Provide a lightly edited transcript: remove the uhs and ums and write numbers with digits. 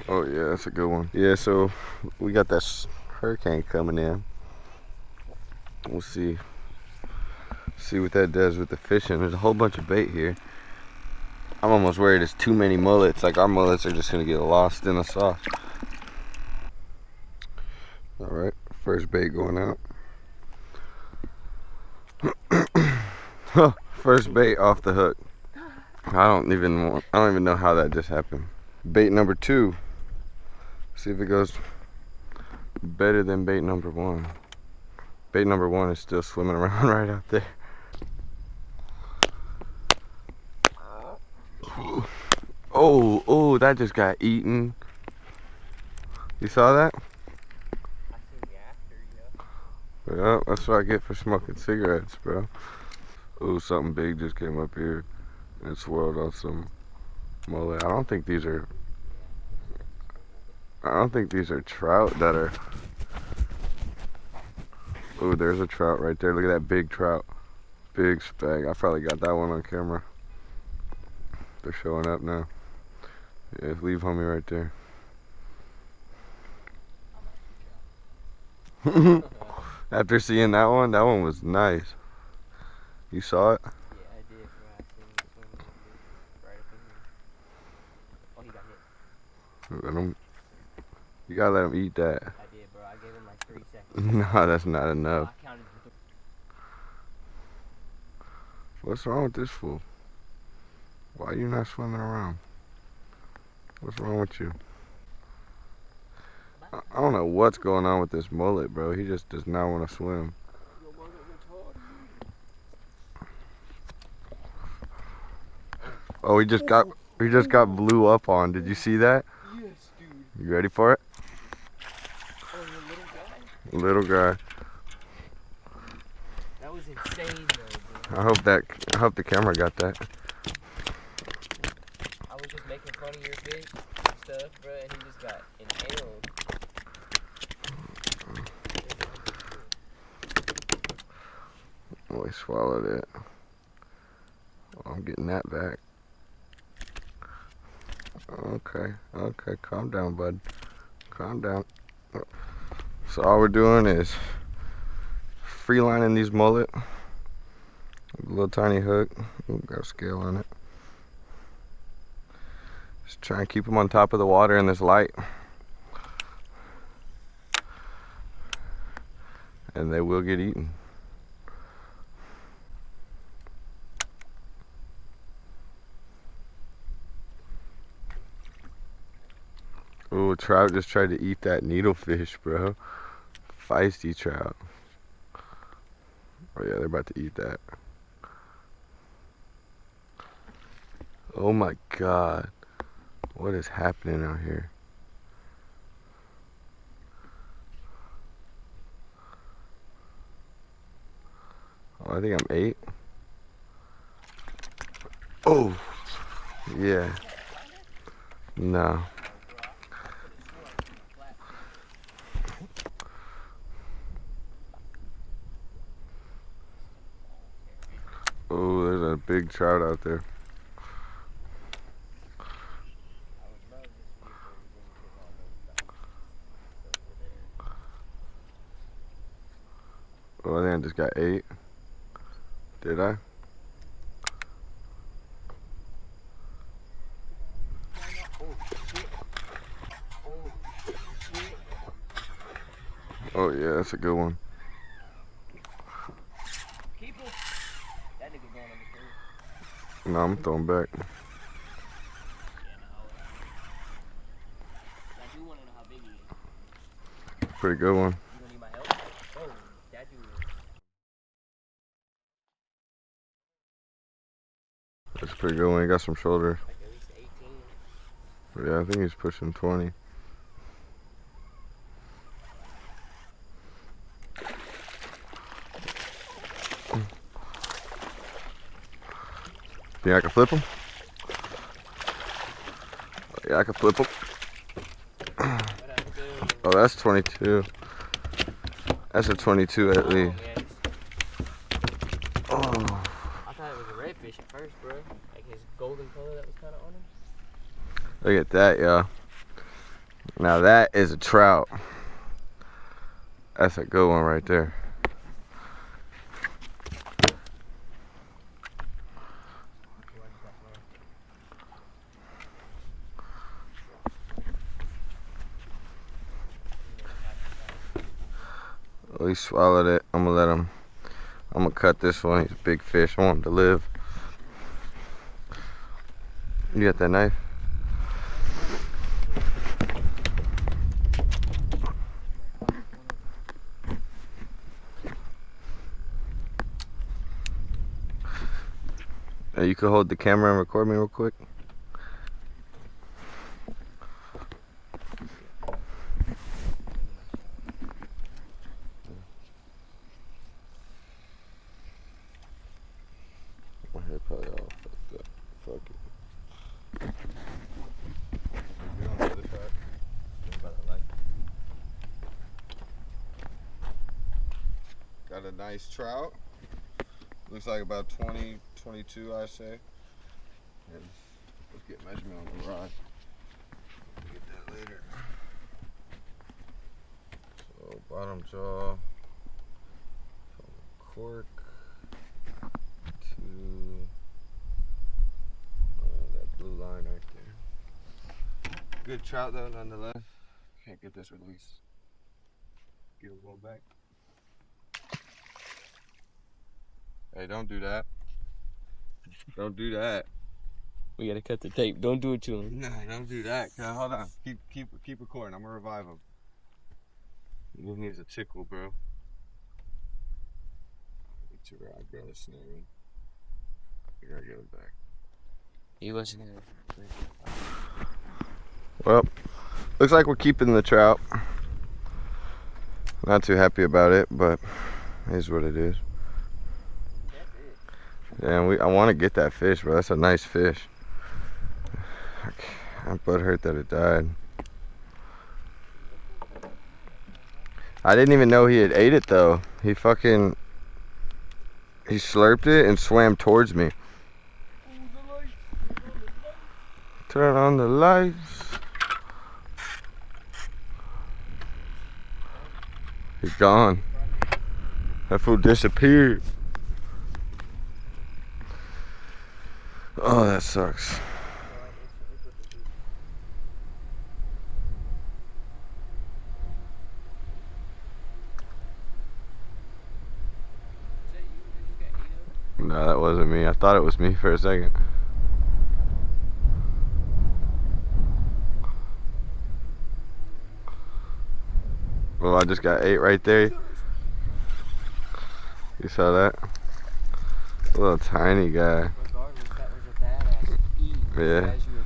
Oh yeah, that's a good one. Yeah, so we got that hurricane coming in. We'll see what that does with the fishing. There's a whole bunch of bait here. I'm almost worried it's too many mullets. Like our mullets are just gonna get lost in the sauce. All right, first bait going out. First bait off the hook. I don't even know how that just happened. Bait number 2. See if it goes better than bait number 1. Bait number 1 is still swimming around right out there. Oh, that just got eaten. You saw that? I seen the after, yeah. Yeah, that's what I get for smoking cigarettes, bro. Oh, something big just came up here and swirled on some mullet. I don't think these are trout that are. Oh, there's a trout right there. Look at that big trout. Big speck. I probably got that one on camera. They're showing up now. Yeah, leave homie right there. After seeing that one was nice. You saw it? Yeah, I did, bro. I seen him swimming right up in here. Oh, he got hit. Let him, you gotta let him eat that. I did, bro. I gave him like 3 seconds. No, that's not Oh, enough. I counted for 3. What's wrong with this fool? Why are you not swimming around? What's wrong with you? I don't know what's going on with this mullet, bro. He just does not want to swim. Oh, he just got blew up on. Did you see that? Yes, dude. You ready for it? Oh, the Little guy. That was insane, though, bro. I hope the camera got that. I was just making fun of your fish and stuff, bro, and he just got inhaled. Oh, he swallowed it. Oh, I'm getting that back. Okay, calm down, bud. Calm down. So all we're doing is freelining these mullet. A little tiny hook. Ooh, got a scale on it. Just try and keep them on top of the water in this light. And they will get eaten. Ooh, trout just tried to eat that needlefish, bro. Feisty trout. Oh yeah, they're about to eat that. Oh my god. What is happening out here? Oh, I think I'm 8. Oh, yeah. No. Oh, there's a big trout out there. Oh, I think I just got 8. Did I? Oh yeah, that's a good one. Keep him. That nigga going on the curve. No, I'm throwing back. Yeah, I do want to know how big he is. Pretty good one. You gonna need my help? Oh, that dude is. That's a pretty good one. He got some shoulders. Like at least 18. Yeah, I think he's pushing 20. Think I can flip him? Yeah, I can flip him. Oh, that's 22. That's a 22 at least. Yes. Oh. I thought it was a redfish at first, bro. Like his golden color that was kind of on him. Look at that, y'all. Now that is a trout. That's a good one right there. Oh, he swallowed it. I'm gonna cut this one. He's a big fish. I want him to live. You got that knife? You could hold the camera and record me real quick. My hair probably all fucked up. Fuck it. Get on the other side. Got a nice trout. Looks like about 20, 22, I say. And let's get measurement on the rod. We'll get that later. So bottom jaw from the cork to that blue line right there. Good trout though, nonetheless. Can't get this release. Get him going back. Hey, don't do that. Don't do that. We gotta cut the tape. Don't do it to him. No, don't do that. Hold on. Keep recording. I'm gonna revive him. He needs a tickle, bro. Get your rod, bro. Snare in. You gotta get him back. He wasn't in it. Well, looks like we're keeping the trout. Not too happy about it, but it is what it is. Yeah, I want to get that fish, bro. That's a nice fish. I'm butthurt that it died. I didn't even know he had ate it though. He slurped it and swam towards me. Turn on the lights. He's gone. That fool disappeared. Oh, that sucks. No, that wasn't me. I thought it was me for a second. Well, I just got 8 right there. You saw that? A little tiny guy. Regardless, that was a badass eat. Yeah. As you